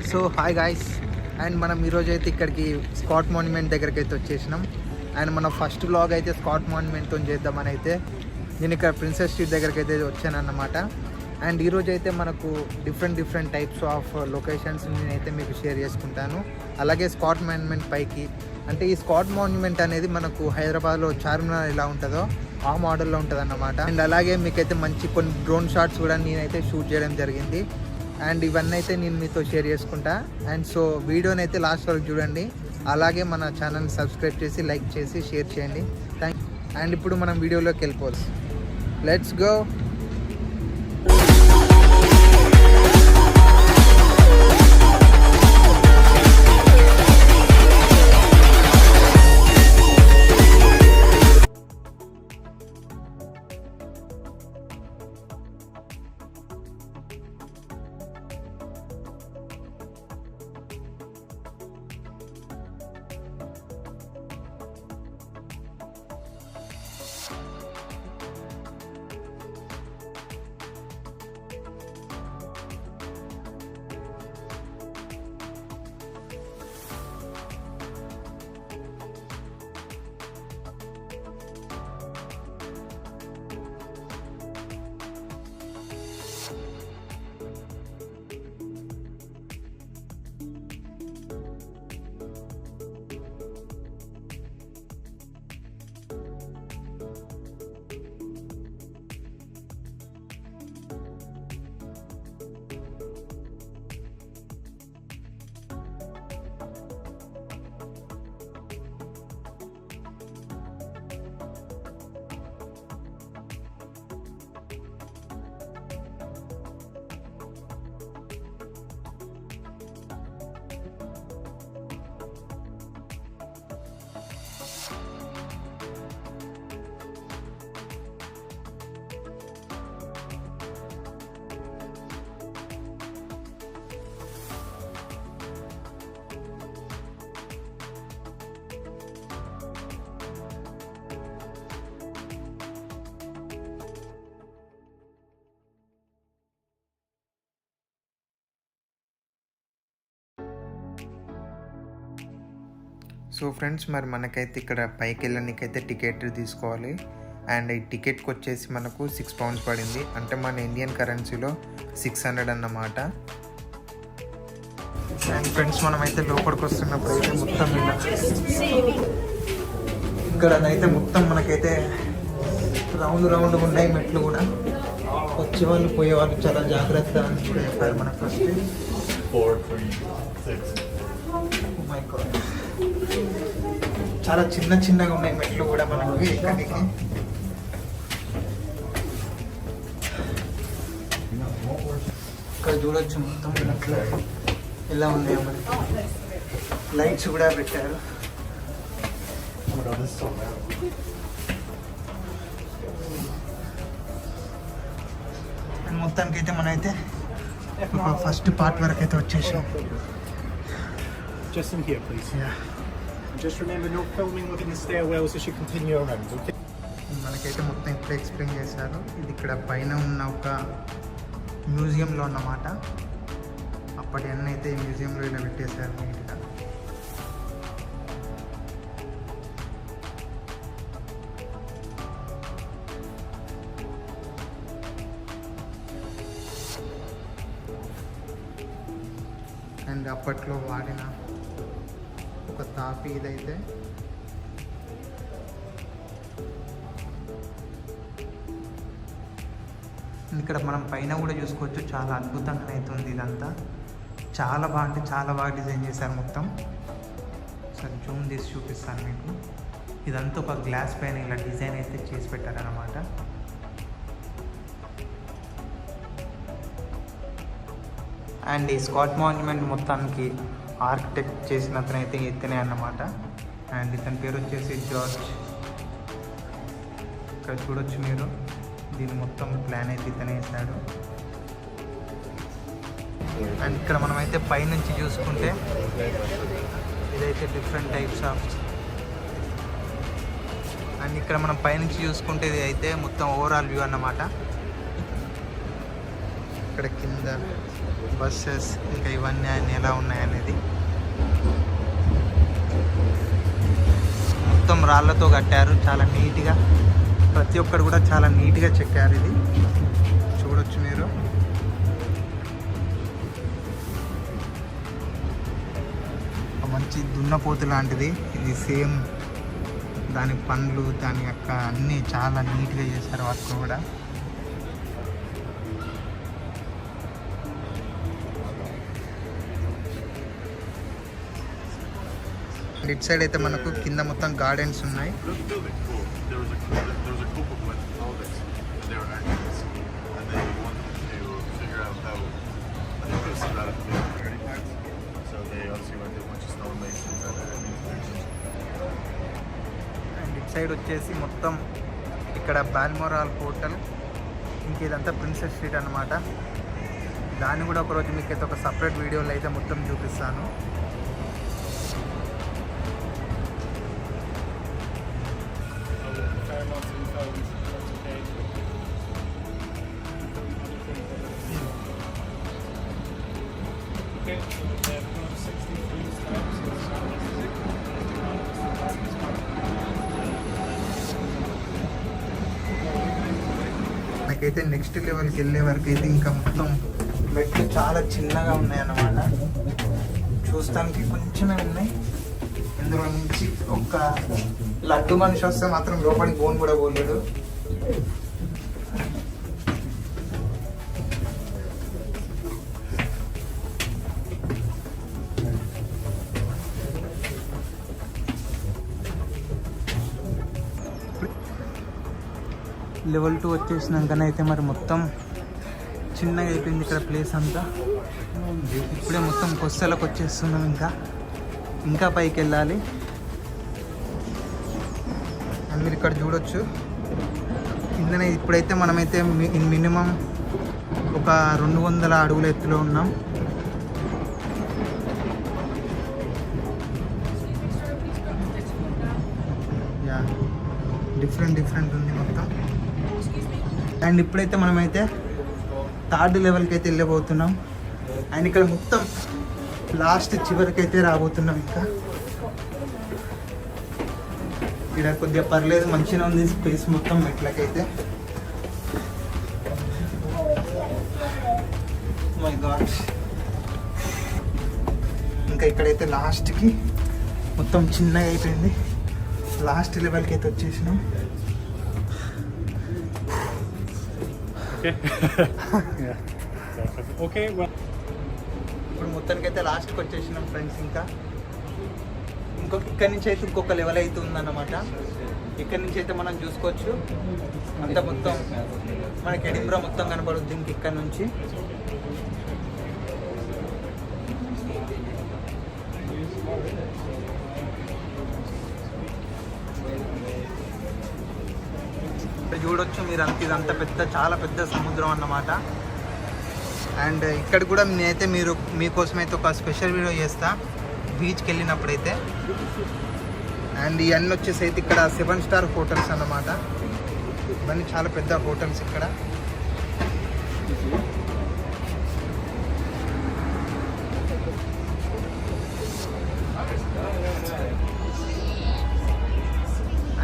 So hi guys, and మనం ఈరోజు అయితే ఇక్కడికి స్కాట్ మాన్యుమెంట్ దగ్గరికి అయితే వచ్చేసినాం. అండ్ మన ఫస్ట్ వ్లాగ్ అయితే స్కాట్ మాన్యుమెంట్తో చేద్దామని అయితే నేను ఇక్కడ ప్రిన్సెస్ స్ట్రీట్ దగ్గరికి అయితే వచ్చాను అన్నమాట. అండ్ ఈరోజు అయితే మనకు డిఫరెంట్ టైప్స్ ఆఫ్ లొకేషన్స్ నేనైతే మీకు షేర్ చేసుకుంటాను. అలాగే స్కాట్ మాన్యుమెంట్ పైకి అంటే ఈ స్కాట్ మాన్యుమెంట్ అనేది మనకు హైదరాబాద్లో చార్మినార్ ఎలా ఉంటుందో ఆ మోడల్లో ఉంటుంది అన్నమాట. అండ్ అలాగే మీకైతే మంచి కొన్ని డ్రోన్ షాట్స్ కూడా నేనైతే షూట్ చేయడం జరిగింది. అండ్ ఇవన్నీ అయితే నేను మీతో షేర్ చేసుకుంటా. అండ్ సో వీడియోని అయితే లాస్ట్ వరకు చూడండి. అలాగే మన ఛానల్ని సబ్స్క్రైబ్ చేసి లైక్ చేసి షేర్ చేయండి. అండ్ ఇప్పుడు మనం వీడియోలోకి వెళ్ళిపోవచ్చు. Let's go. సో ఫ్రెండ్స్, మరి మనకైతే ఇక్కడ పైకి వెళ్ళడానికైతే టికెట్ తీసుకోవాలి. అండ్ ఈ టికెట్కి వచ్చేసి మనకు 6 pounds పడింది. అంటే మన ఇండియన్ కరెన్సీలో 600 అన్నమాట. అండ్ ఫ్రెండ్స్, మనమైతే లోపలికి వస్తున్నప్పుడు అయితే మొత్తం ఇక్కడనైతే మొత్తం మనకైతే రౌండ్ ఉన్నాయి మెట్లు కూడా. వచ్చేవాళ్ళు పోయేవాళ్ళు చాలా జాగ్రత్త అని కూడా చెప్పారు మనకు ఫస్ట్. చాలా చిన్నగా ఉన్నాయి మెట్లు కూడా మనకు ఇక్కడికి. ఇక్కడ చూడొచ్చు మొత్తం మెట్లు ఎలా ఉన్నాయో మనకి. లైట్స్ కూడా పెట్టారు. మొత్తానికి అయితే మనమైతే ఫస్ట్ పార్ట్ వరకు అయితే వచ్చేసాం. Just in here, please. Yeah. Just remember, no filming within the stairwells as you continue around, okay? మనకైతే మొత్తం ఇప్పుడు ఎక్స్ప్లెయిన్ చేశారు. ఇది ఇక్కడ పైన ఉన్న ఒక మ్యూజియంలో అన్నమాట. అప్పటి అన్నీ అయితే ఈ మ్యూజియంలో ఇలా పెట్టేశారు నీట్గా. అండ్ అప్పట్లో వాడిన ఒక తాపి ఇదైతే. ఇక్కడ మనం పైన కూడా చూసుకోవచ్చు. చాలా అద్భుతంగా అయితే ఉంది ఇదంతా. చాలా బాగా డిజైన్ చేశారు మొత్తం. సరే జూమ్ తీసి చూపిస్తాను మీకు. ఇదంతా ఒక గ్లాస్ పైన ఇలా డిజైన్ అయితే చేసి పెట్టారన్నమాట. అండ్ ఈ స్కాట్ మాన్యుమెంట్ మొత్తానికి ఆర్కిటెక్ట్ చేసిన అతనైతే ఇతనే అన్నమాట. అండ్ ఇతని పేరు వచ్చేసి జార్జ్. ఇక్కడ చూడొచ్చు మీరు, దీని మొత్తం ప్లాన్ అయితే ఇతనే వేశాడు. అండ్ ఇక్కడ మనమైతే పైనుంచి చూసుకుంటే ఇదైతే డిఫరెంట్ టైప్స్ ఆఫ్. అండ్ ఇక్కడ మనం పైనుంచి చూసుకుంటే ఇది అయితే మొత్తం ఓవరాల్ వ్యూ అన్నమాట. ఇక్కడ కింద బస్సెస్ ఇంకా ఇవన్నీ అన్నీ ఎలా ఉన్నాయనేది. మొత్తం రాళ్ళతో కట్టారు చాలా నీట్గా, ప్రతి ఒక్కరు కూడా చాలా నీట్గా చెక్కారు. ఇది చూడొచ్చు మీరు. మంచి దున్నపోతు లాంటిది ఇది, సేమ్ దాని పండ్లు దాని యొక్క అన్నీ చాలా నీట్గా చేశారు వర్క్ కూడా. ఇట్ సైడ్ అయితే మనకు కింద మొత్తం గార్డెన్స్ ఉన్నాయి. అండ్ ఇట్ సైడ్ వచ్చేసి మొత్తం ఇక్కడ బాల్మోరాల్ హోటల్, ఇంక ఇదంతా ప్రిన్సెస్ స్ట్రీట్ అన్నమాట. దాన్ని కూడా ఒకరోజు మీకు అయితే ఒక సపరేట్ వీడియోలో అయితే మొత్తం చూపిస్తాను. నాకైతే నెక్స్ట్ లెవెల్కి వెళ్ళే వరకు అయితే ఇంకా మొత్తం మెట్లు చాలా చిన్నగా ఉన్నాయన్నమాట. చూస్తానికి కొంచెమే ఉన్నాయి. ఇందులో నుంచి ఒక లడ్డు మనిషి వస్తే మాత్రం లోపలికి బోన్ కూడా పోలేడు. లెవెల్ 2 వచ్చేసినాకనైతే మరి మొత్తం చిన్నగా అయిపోయింది ఇక్కడ ప్లేస్ అంతా. ఇప్పుడే మొత్తం కొస్తలకు వచ్చేస్తున్నాం. ఇంకా పైకి వెళ్ళాలి. అండ్ మీరు ఇక్కడ చూడొచ్చు కిందనే ఇప్పుడైతే మనమైతే మినిమం ఒక 200 అడుగుల ఎత్తులో ఉన్నాం. యా డిఫరెంట్ ఉంది మొత్తం. అండ్ ఇప్పుడైతే మనమైతే 3rd లెవెల్కి అయితే వెళ్ళబోతున్నాం. అండ్ ఇక్కడ మొత్తం లాస్ట్ చివరికి అయితే రాబోతున్నాం. ఇంకా ఇక్కడ కొద్దిగా పర్లేదు, మంచిగా ఉంది స్పేస్ మొత్తం మెట్లకైతే. మై గాడ్, ఇంకా ఇక్కడైతే లాస్ట్కి మొత్తం చిన్నగా అయిపోయింది. లాస్ట్ లెవెల్కి అయితే వచ్చేసినాం. ఇప్పుడు మొత్తానికి అయితే లాస్ట్కి వచ్చేసినాం ఫ్రెండ్స్. ఇక్కడ నుంచి అయితే ఇంకొక లెవెల్ అయితే ఉందన్నమాట. ఇక్కడ నుంచి అయితే మనం చూసుకోవచ్చు అంత మొత్తం మనకి ఎడింబ్రా మొత్తం కనబడుద్ది ఇంక ఇక్కడ నుంచి. చూడొచ్చు మీరు ఇదంతా చాలా పెద్ద సముద్రం అన్నమాట. అండ్ ఇక్కడ కూడా నేనైతే మీకోసం అయితే ఒక స్పెషల్ వీడియో చేస్తా బీచ్కి వెళ్ళినప్పుడైతే. అండ్ ఇవన్నీ వచ్చేసి అయితే ఇక్కడ 7 స్టార్ హోటల్స్ అన్నమాట. ఇవన్నీ చాలా పెద్ద హోటల్స్ ఇక్కడ.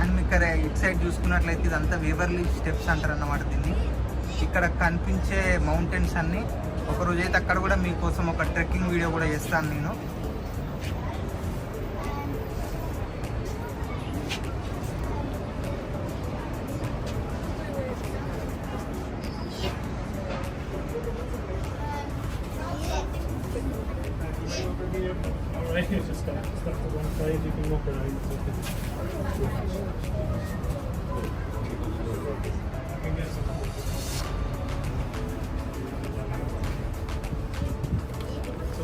అండ్ ఇక్కడ ఇట్ సైడ్ చూసుకున్నట్లయితే ఇదంతా వేవర్లీ స్టెప్స్ అంటారు అన్నమాట దీన్ని. ఇక్కడ కనిపించే మౌంటైన్స్ అన్నీ ఒకరోజు అయితే అక్కడ కూడా మీకోసం ఒక ట్రెక్కింగ్ వీడియో కూడా చేస్తాను నేను.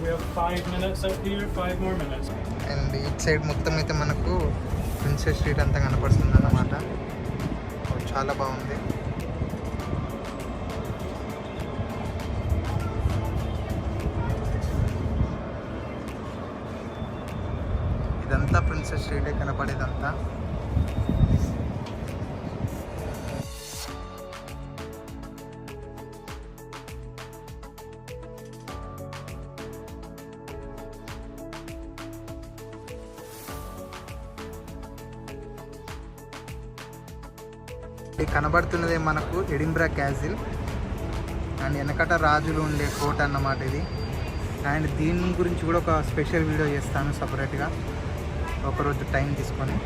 We have 5 minutes out here, 5 more minutes. And it side మొత్తం అయితే మనకు ప్రిన్సెస్ స్ట్రీట్ అంతా కనపడుతుంది అన్నమాట. చాలా బాగుంది. ఇదంతా ప్రిన్సెస్ స్ట్రీటే కనపడేదంతా. ఇది కనబడుతున్నదే మనకు ఎడింబ్రా క్యాసిల్ అండ్ వెనకట రాజులు ఉండే కోట అన్నమాట ఇది. అండ్ దీని గురించి కూడా ఒక స్పెషల్ వీడియో చేస్తాను సపరేట్గా ఒకరోజు టైం తీసుకొని.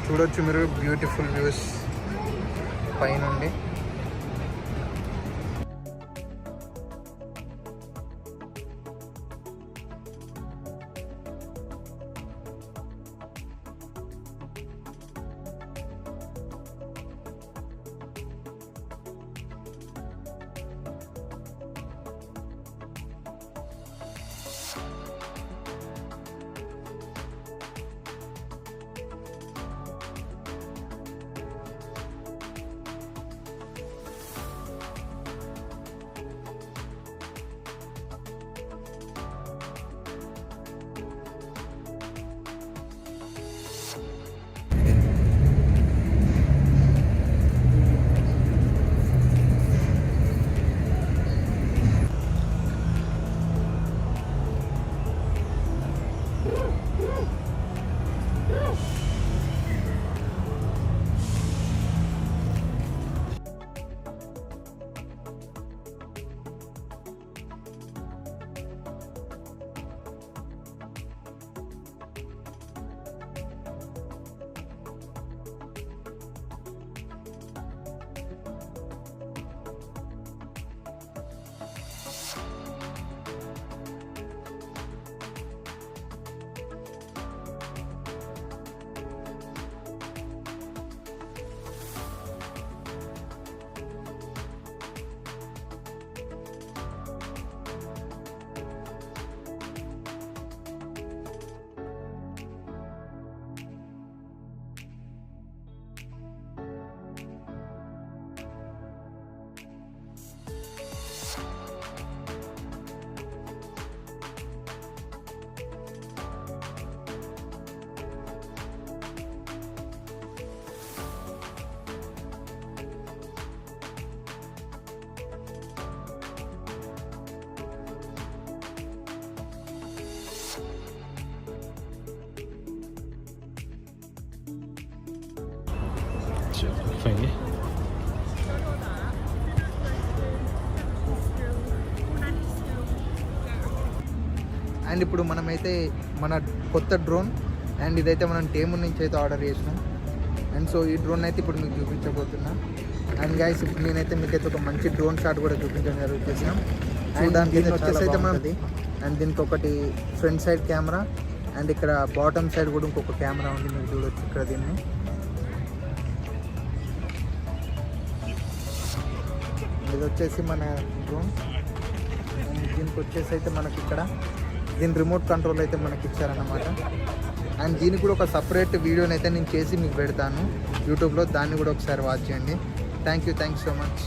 చూడొచ్చు మీరు బ్యూటిఫుల్ వ్యూస్ పైనుండి. Fajnie. అండ్ ఇప్పుడు మనమైతే మన కొత్త డ్రోన్ అండ్ ఇదైతే మనం టేము నుంచి అయితే ఆర్డర్ చేసినాం. అండ్ సో ఈ డ్రోన్ అయితే ఇప్పుడు మీకు చూపించబోతున్నా. అండ్ గైస్ ఇప్పుడు నేనైతే మీకైతే ఒక మంచి డ్రోన్ షాట్ కూడా చూపించడం జరుగుతుంది. అండ్ దీనికి వచ్చేసి అయితే మనది అండ్ దీనికి ఒకటి ఫ్రంట్ సైడ్ కెమెరా అండ్ ఇక్కడ బాటమ్ సైడ్ కూడా ఇంకొక కెమెరా ఉంది, మీరు చూడొచ్చు ఇక్కడ దీన్ని. ఇది వచ్చేసి మన డ్రోన్. దీనికి వచ్చేసి అయితే మనకి ఇక్కడ దీని రిమోట్ కంట్రోల్ అయితే మనకి ఇచ్చారన్నమాట. అండ్ దీనికి కూడా ఒక సపరేట్ వీడియోని అయితే నేను చేసి మీకు పెడతాను యూట్యూబ్లో, దాన్ని కూడా ఒకసారి వాచ్ చేయండి. Thank you so much.